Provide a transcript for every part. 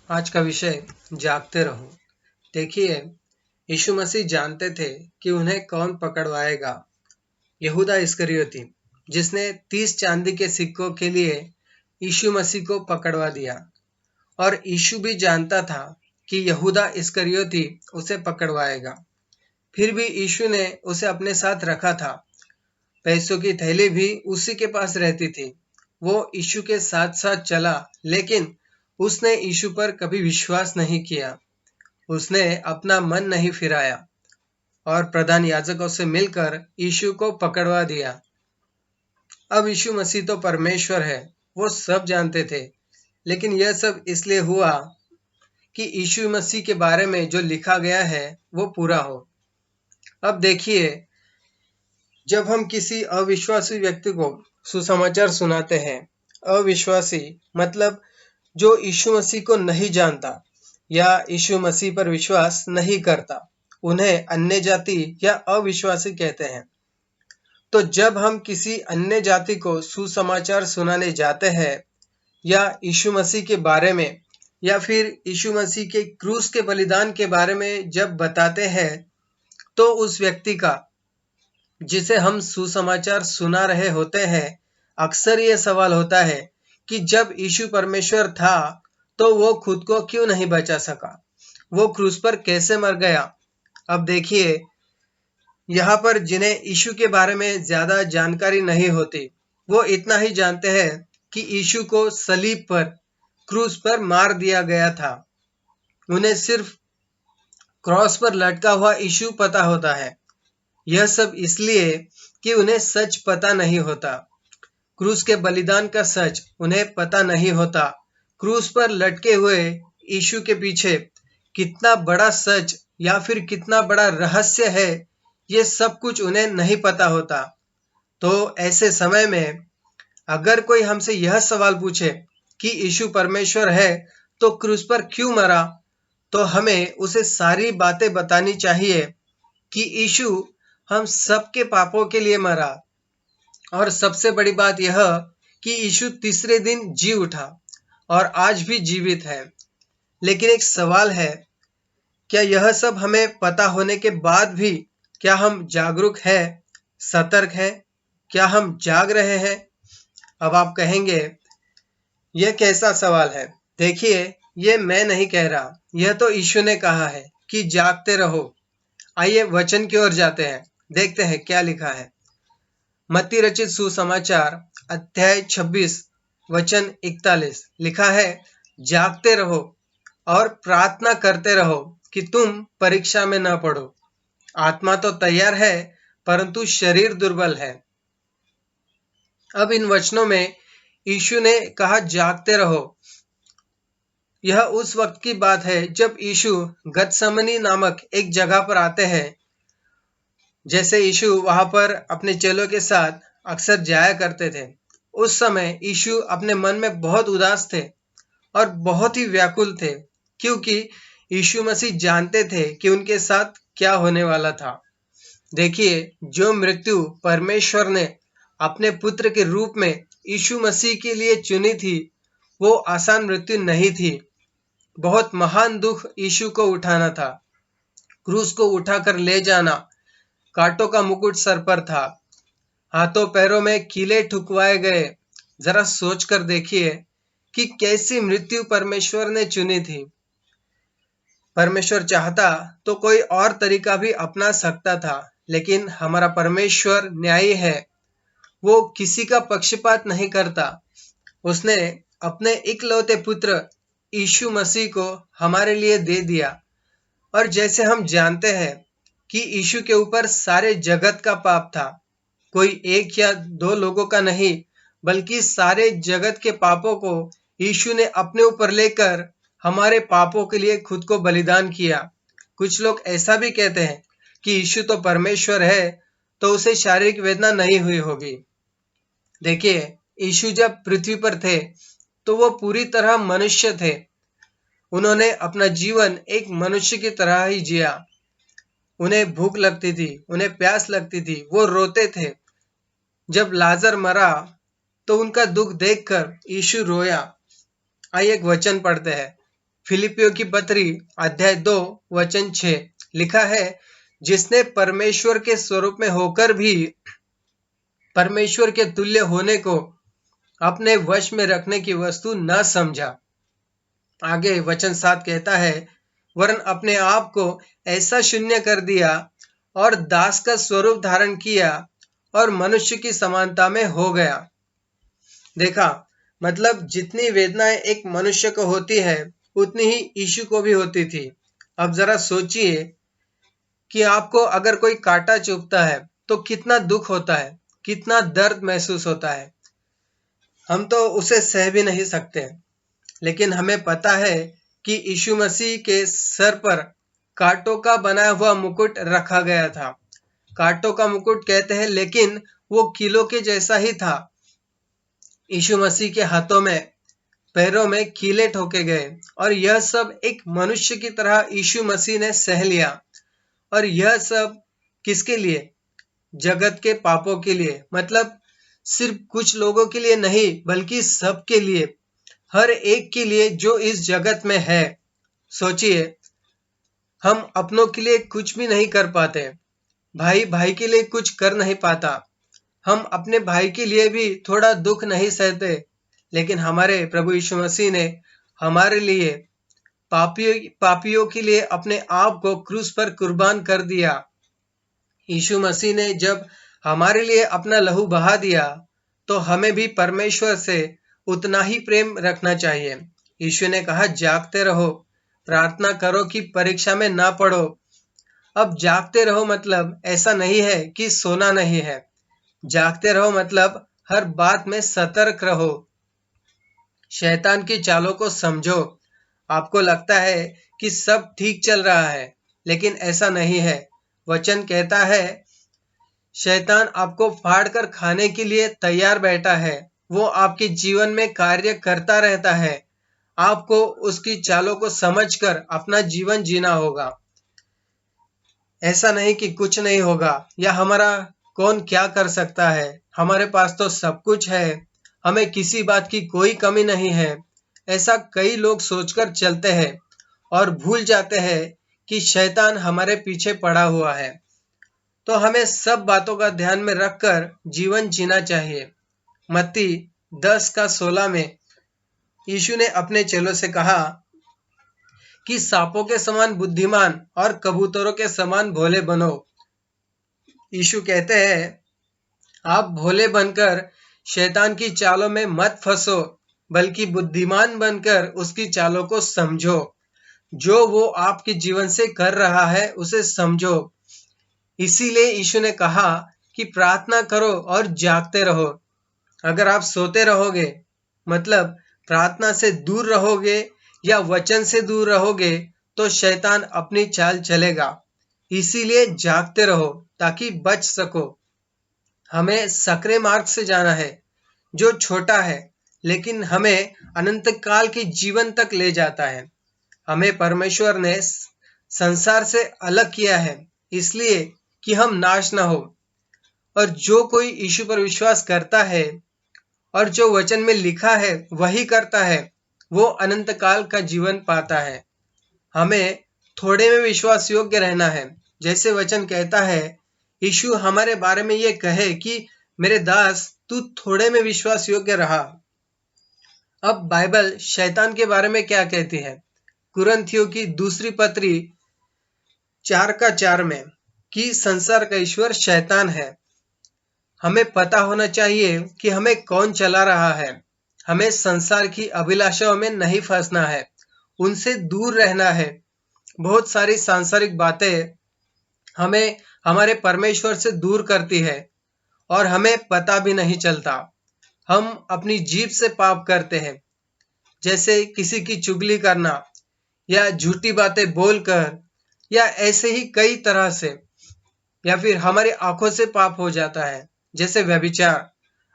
आज का विषय जागते रहो। देखिए, यीशु मसीह जानते थे कि उन्हें कौन पकड़वाएगा। यहूदा इस्करियोती, जिसने 30 चांदी के सिक्कों के लिए यीशु मसीह को पकड़वा दिया, और यीशु भी जानता था कि यहूदा इस्करियोती उसे पकड़वाएगा। फिर भी यीशु ने उसे अपने साथ रखा था। पैसों की थैली भी उसी के पास रहती थी। वो यीशु के साथ साथ चला, लेकिन उसने यीशु पर कभी विश्वास नहीं किया। उसने अपना मन नहीं फिराया और प्रधान याजकों से मिलकर यीशु को पकड़वा दिया। अब यीशु मसीह तो परमेश्वर है, वो सब जानते थे, लेकिन यह सब इसलिए हुआ कि यीशु मसीह के बारे में जो लिखा गया है वो पूरा हो। अब देखिए, जब हम किसी अविश्वासी व्यक्ति को सुसमाचार सुनाते हैं, अविश्वासी मतलब जो यीशु मसीह को नहीं जानता या यीशु मसीह पर विश्वास नहीं करता, उन्हें अन्य जाति या अविश्वासी कहते हैं। तो जब हम किसी अन्य जाति को सुसमाचार सुनाने जाते हैं या यीशु मसीह के बारे में या फिर यीशु मसीह के क्रूस के बलिदान के बारे में जब बताते हैं, तो उस व्यक्ति का, जिसे हम सुसमाचार सुना रहे होते हैं, अक्सर ये सवाल होता है कि जब यीशु परमेश्वर था तो वो खुद को क्यों नहीं बचा सका, वो क्रूस पर कैसे मर गया। अब देखिए, यहाँ पर जिन्हें यीशु के बारे में ज्यादा जानकारी नहीं होती, वो इतना ही जानते हैं कि यीशु को सलीब पर, क्रूस पर मार दिया गया था। उन्हें सिर्फ क्रॉस पर लटका हुआ यीशु पता होता है। यह सब इसलिए कि उन्हें सच पता नहीं होता। क्रूस के बलिदान का सच उन्हें पता नहीं होता। क्रूस पर लटके हुए यीशु के पीछे कितना बड़ा सच या फिर कितना बड़ा रहस्य है, ये सब कुछ उन्हें नहीं पता होता। तो ऐसे समय में अगर कोई हमसे यह सवाल पूछे कि यीशु परमेश्वर है तो क्रूस पर क्यों मरा, तो हमें उसे सारी बातें बतानी चाहिए कि यीशु हम सबके पापों के लिए मरा, और सबसे बड़ी बात यह कि यीशु तीसरे दिन जी उठा और आज भी जीवित है। लेकिन एक सवाल है, क्या यह सब हमें पता होने के बाद भी क्या हम जागरूक हैं, सतर्क हैं, क्या हम जाग रहे हैं? अब आप कहेंगे, यह कैसा सवाल है? देखिए, ये मैं नहीं कह रहा, यह तो यीशु ने कहा है कि जागते रहो। आइए वचन की ओर जाते हैं, देखते हैं क्या लिखा है। मत्ती रचित सुसमाचार अध्याय 26 वचन 41 लिखा है, जागते रहो और प्रार्थना करते रहो कि तुम परीक्षा में न पड़ो। आत्मा तो तैयार है परंतु शरीर दुर्बल है। अब इन वचनों में यीशु ने कहा जागते रहो। यह उस वक्त की बात है जब यीशु गतसमनी नामक एक जगह पर आते हैं। जैसे यीशु वहां पर अपने चेलों के साथ अक्सर जाया करते थे। उस समय यीशु अपने मन में बहुत उदास थे और बहुत ही व्याकुल थे, क्योंकि यीशु मसीह जानते थे कि उनके साथ क्या होने वाला था। देखिए, जो मृत्यु परमेश्वर ने अपने पुत्र के रूप में यीशु मसीह के लिए चुनी थी, वो आसान मृत्यु नहीं थी। बहुत महान दुख यीशु को उठाना था। क्रूस को उठाकर ले जाना, कांटों का मुकुट सर पर था, हाथों पैरों में कीले ठुकवाए गए। जरा सोच कर देखिए कि कैसी मृत्यु परमेश्वर ने चुनी थी। परमेश्वर चाहता तो कोई और तरीका भी अपना सकता था, लेकिन हमारा परमेश्वर न्यायी है। वो किसी का पक्षपात नहीं करता। उसने अपने इकलौते पुत्र यीशु मसीह को हमारे लिए दे दिया। और जैसे हम जानते हैं कि यीशु के ऊपर सारे जगत का पाप था, कोई एक या दो लोगों का नहीं, बल्कि सारे जगत के पापों को यीशु ने अपने ऊपर लेकर हमारे पापों के लिए खुद को बलिदान किया। कुछ लोग ऐसा भी कहते हैं कि यीशु तो परमेश्वर है, तो उसे शारीरिक वेदना नहीं हुई होगी। देखिए, यीशु जब पृथ्वी पर थे तो वो पूरी तरह मनुष्य थे। उन्होंने अपना जीवन एक मनुष्य की तरह ही जिया। उन्हें भूख लगती थी, उन्हें प्यास लगती थी, वो रोते थे। जब लाजर मरा तो उनका दुख देखकर यीशु रोया। आइए एक वचन पढ़ते हैं। फिलिपियों की पत्री अध्याय 2 वचन 6 लिखा है, जिसने परमेश्वर के स्वरूप में होकर भी परमेश्वर के तुल्य होने को अपने वश में रखने की वस्तु न समझा। आगे वचन 7 कहता है, वरन अपने आप को ऐसा शून्य कर दिया और दास का स्वरूप धारण किया और मनुष्य की समानता में हो गया। देखा, मतलब जितनी वेदनाएं एक मनुष्य को होती है उतनी ही यीशु को भी होती थी। अब जरा सोचिए कि आपको अगर कोई कांटा चुभता है तो कितना दुख होता है, कितना दर्द महसूस होता है। हम तो उसे सह भी नहीं सकते, लेकिन हमें पता है कि यीशु मसीह के सर पर कांटों का बना हुआ मुकुट रखा गया था। कांटों का मुकुट कहते हैं, लेकिन वो कीलों के जैसा ही था। यीशु मसीह के हाथों में, पैरों में कीले ठोके गए और यह सब एक मनुष्य की तरह यीशु मसीह ने सह लिया। और यह सब किसके लिए? जगत के पापों के लिए। मतलब सिर्फ कुछ लोगों के लिए नहीं, बल्कि सबके लिए, हर एक के लिए जो इस जगत में है। सोचिए, हम अपनों के लिए कुछ भी नहीं कर पाते, भाई भाई के लिए कुछ कर नहीं पाता, हम अपने भाई के लिए भी थोड़ा दुख नहीं सहते, लेकिन हमारे प्रभु यीशु मसीह ने हमारे लिए, पापियों के लिए अपने आप को क्रूस पर कुर्बान कर दिया। यीशु मसीह ने जब हमारे लिए अपना लहू बहा दिया तो हमें भी परमेश्वर से उतना ही प्रेम रखना चाहिए। यीशु ने कहा, जागते रहो, प्रार्थना करो कि परीक्षा में ना पड़ो। अब जागते रहो मतलब ऐसा नहीं है कि सोना नहीं है। जागते रहो मतलब हर बात में सतर्क रहो, शैतान की चालों को समझो। आपको लगता है कि सब ठीक चल रहा है, लेकिन ऐसा नहीं है। वचन कहता है, शैतान आपको फाड़ कर खाने के लिए तैयार बैठा है। वो आपके जीवन में कार्य करता रहता है। आपको उसकी चालों को समझकर अपना जीवन जीना होगा। ऐसा नहीं कि कुछ नहीं होगा या हमारा कौन क्या कर सकता है, हमारे पास तो सब कुछ है, हमें किसी बात की कोई कमी नहीं है। ऐसा कई लोग सोचकर चलते हैं और भूल जाते हैं कि शैतान हमारे पीछे पड़ा हुआ है। तो हमें सब बातों का ध्यान में रखकर जीवन जीना चाहिए। मत्ती 10:16 में यीशु ने अपने चेलों से कहा कि सांपों के समान बुद्धिमान और कबूतरों के समान भोले बनो। यीशु कहते हैं, आप भोले बनकर शैतान की चालों में मत फंसो, बल्कि बुद्धिमान बनकर उसकी चालों को समझो। जो वो आपके जीवन से कर रहा है उसे समझो। इसीलिए यीशु ने कहा कि प्रार्थना करो और जागते रहो। अगर आप सोते रहोगे, मतलब प्रार्थना से दूर रहोगे या वचन से दूर रहोगे, तो शैतान अपनी चाल चलेगा। इसीलिए जागते रहो ताकि बच सको। हमें सकरे मार्ग से जाना है, जो छोटा है लेकिन हमें अनंत काल के जीवन तक ले जाता है। हमें परमेश्वर ने संसार से अलग किया है, इसलिए कि हम नाश ना हो। और जो कोई यीशु पर विश्वास करता है और जो वचन में लिखा है वही करता है, वो अनंत काल का जीवन पाता है। हमें थोड़े में विश्वास योग्य रहना है। जैसे वचन कहता है, यीशु हमारे बारे में ये कहे कि मेरे दास, तू थोड़े में विश्वास योग्य रहा। अब बाइबल शैतान के बारे में क्या कहती है? कुरिन्थियों की दूसरी पत्री 4:4 में कि संसार का ईश्वर शैतान है। हमें पता होना चाहिए कि हमें कौन चला रहा है। हमें संसार की अभिलाषाओं में नहीं फंसना है, उनसे दूर रहना है। बहुत सारी सांसारिक बातें हमें हमारे परमेश्वर से दूर करती है और हमें पता भी नहीं चलता। हम अपनी जीभ से पाप करते हैं, जैसे किसी की चुगली करना या झूठी बातें बोलकर, या ऐसे ही कई तरह से। या फिर हमारी आंखों से पाप हो जाता है, जैसे व्यभिचार।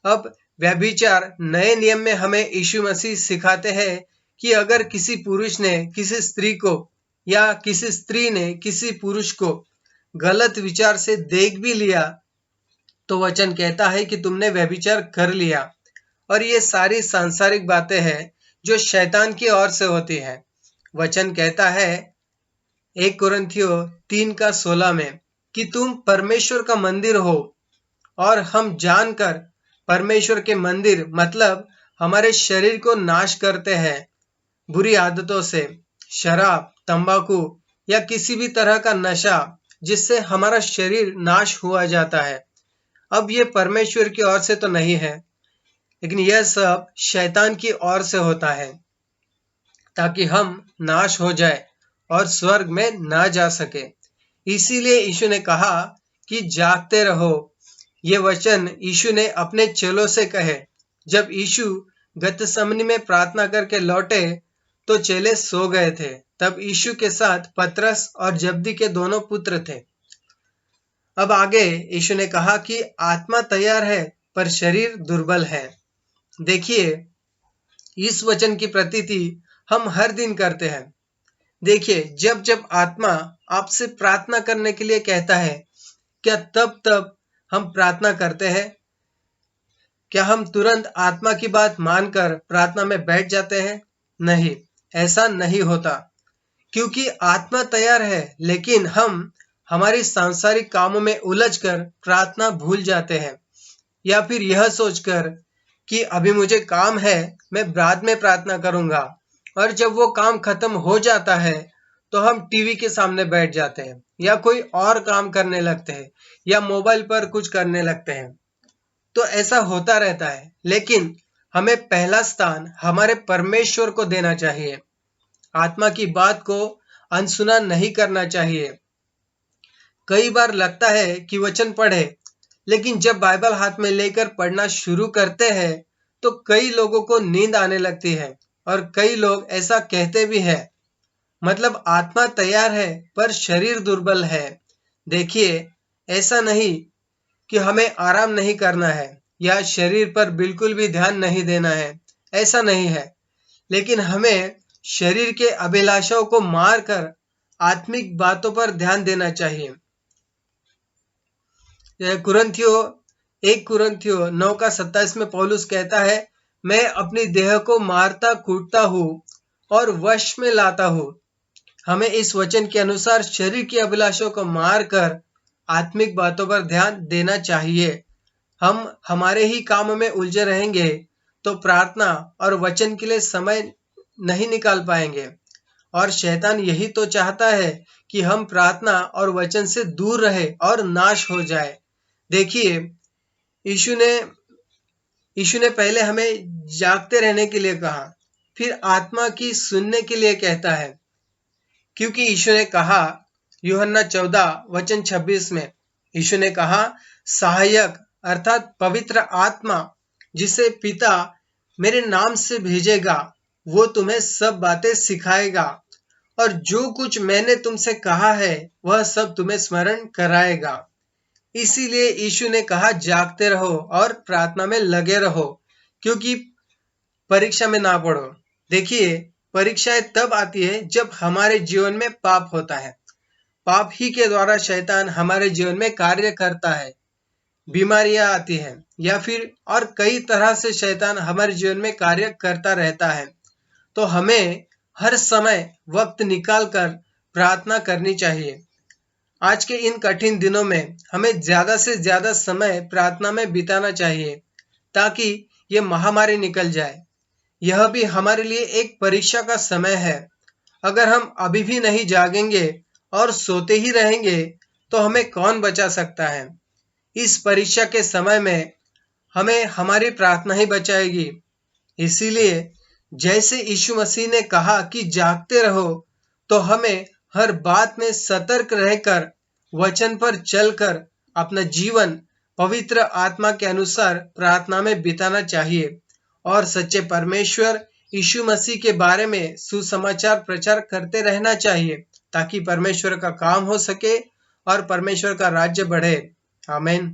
अब व्यभिचार नए नियम में हमें यीशु मसीह सिखाते हैं कि अगर किसी पुरुष ने किसी स्त्री को या किसी स्त्री ने किसी पुरुष को गलत विचार से देख भी लिया, तो वचन कहता है कि तुमने व्यभिचार कर लिया। और ये सारी सांसारिक बातें हैं जो शैतान की ओर से होती है। वचन कहता है 1 कुरिन्थियों 3:16 में कि तुम परमेश्वर का मंदिर हो और हम जानकर परमेश्वर के मंदिर मतलब हमारे शरीर को नाश करते हैं बुरी आदतों से, शराब, तंबाकू या किसी भी तरह का नशा जिससे हमारा शरीर नाश हुआ जाता है। अब ये परमेश्वर की ओर से तो नहीं है, लेकिन यह सब शैतान की ओर से होता है ताकि हम नाश हो जाए और स्वर्ग में ना जा सके। इसीलिए यीशु ने कहा कि जागते रहो। ये वचन यीशु ने अपने चेलों से कहे। जब यीशु गतसमनी में प्रार्थना करके लौटे तो चेले सो गए थे। तब यीशु के साथ पतरस और जब्दी के दोनों पुत्र थे। अब आगे यीशु ने कहा कि आत्मा तैयार है पर शरीर दुर्बल है। देखिए, इस वचन की प्रतीति हम हर दिन करते हैं। देखिए, जब जब आत्मा आपसे प्रार्थना करने के लिए कहता है, क्या तब हम प्रार्थना करते हैं? क्या हम तुरंत आत्मा की बात मानकर प्रार्थना में बैठ जाते हैं? नहीं, ऐसा नहीं होता, क्योंकि आत्मा तैयार है, लेकिन हम हमारी सांसारिक कामों में उलझकर प्रार्थना भूल जाते हैं, या फिर यह सोचकर कि अभी मुझे काम है, मैं बाद में प्रार्थना करूंगा, और जब वो काम खत्म हो जाता है तो हम टीवी के सामने बैठ जाते हैं या कोई और काम करने लगते हैं या मोबाइल पर कुछ करने लगते हैं। तो ऐसा होता रहता है, लेकिन हमें पहला स्थान हमारे परमेश्वर को देना चाहिए। आत्मा की बात को अनसुना नहीं करना चाहिए। कई बार लगता है कि वचन पढ़े, लेकिन जब बाइबल हाथ में लेकर पढ़ना शुरू करते हैं तो कई लोगों को नींद आने लगती है और कई लोग ऐसा कहते भी हैं, मतलब आत्मा तैयार है पर शरीर दुर्बल है। देखिए, ऐसा नहीं कि हमें आराम नहीं करना है या शरीर पर बिल्कुल भी ध्यान नहीं देना है, ऐसा नहीं है, लेकिन हमें शरीर के अभिलाषाओं को मारकर आत्मिक बातों पर ध्यान देना चाहिए। कुरिन्थियों 1 कुरिन्थियों 9:27 में पौलुस कहता है, मैं अपनी देह को मारता कूटता हूँ और वश में लाता हूँ। हमें इस वचन के अनुसार शरीर की अभिलाषाओं को मारकर आत्मिक बातों पर ध्यान देना चाहिए। हम हमारे ही कामों में उलझे रहेंगे तो प्रार्थना और वचन के लिए समय नहीं निकाल पाएंगे, और शैतान यही तो चाहता है कि हम प्रार्थना और वचन से दूर रहे और नाश हो जाए। देखिए, यीशु ने पहले हमें जागते रहने के लिए कहा, फिर आत्मा की सुनने के लिए कहता है, क्योंकि यीशु ने कहा यूहन्ना 14:26 में, यीशु ने कहा सहायक अर्थात पवित्र आत्मा जिसे पिता मेरे नाम से भेजेगा वो तुम्हें सब बातें सिखाएगा और जो कुछ मैंने तुमसे कहा है वह सब तुम्हें स्मरण कराएगा। इसीलिए यीशु ने कहा जागते रहो और प्रार्थना में लगे रहो, क्योंकि परीक्षा में ना पड़ो। देखिए, परीक्षाएं तब आती है जब हमारे जीवन में पाप होता है। पाप ही के द्वारा शैतान हमारे जीवन में कार्य करता है, बीमारियां आती है या फिर और कई तरह से शैतान हमारे जीवन में कार्य करता रहता है। तो हमें हर समय वक्त निकालकर प्रार्थना करनी चाहिए। आज के इन कठिन दिनों में हमें ज्यादा से ज्यादा समय प्रार्थना में बिताना चाहिए ताकि ये महामारी निकल जाए। यह भी हमारे लिए एक परीक्षा का समय है। अगर हम अभी भी नहीं जागेंगे और सोते ही रहेंगे तो हमें कौन बचा सकता है। इस परीक्षा के समय में हमें हमारी प्रार्थना ही बचाएगी। इसीलिए जैसे यीशु मसीह ने कहा कि जागते रहो, तो हमें हर बात में सतर्क रहकर वचन पर चलकर अपना जीवन पवित्र आत्मा के अनुसार प्रार्थना में बिताना चाहिए और सच्चे परमेश्वर यीशु मसीह के बारे में सुसमाचार प्रचार करते रहना चाहिए ताकि परमेश्वर का काम हो सके और परमेश्वर का राज्य बढ़े। आमीन।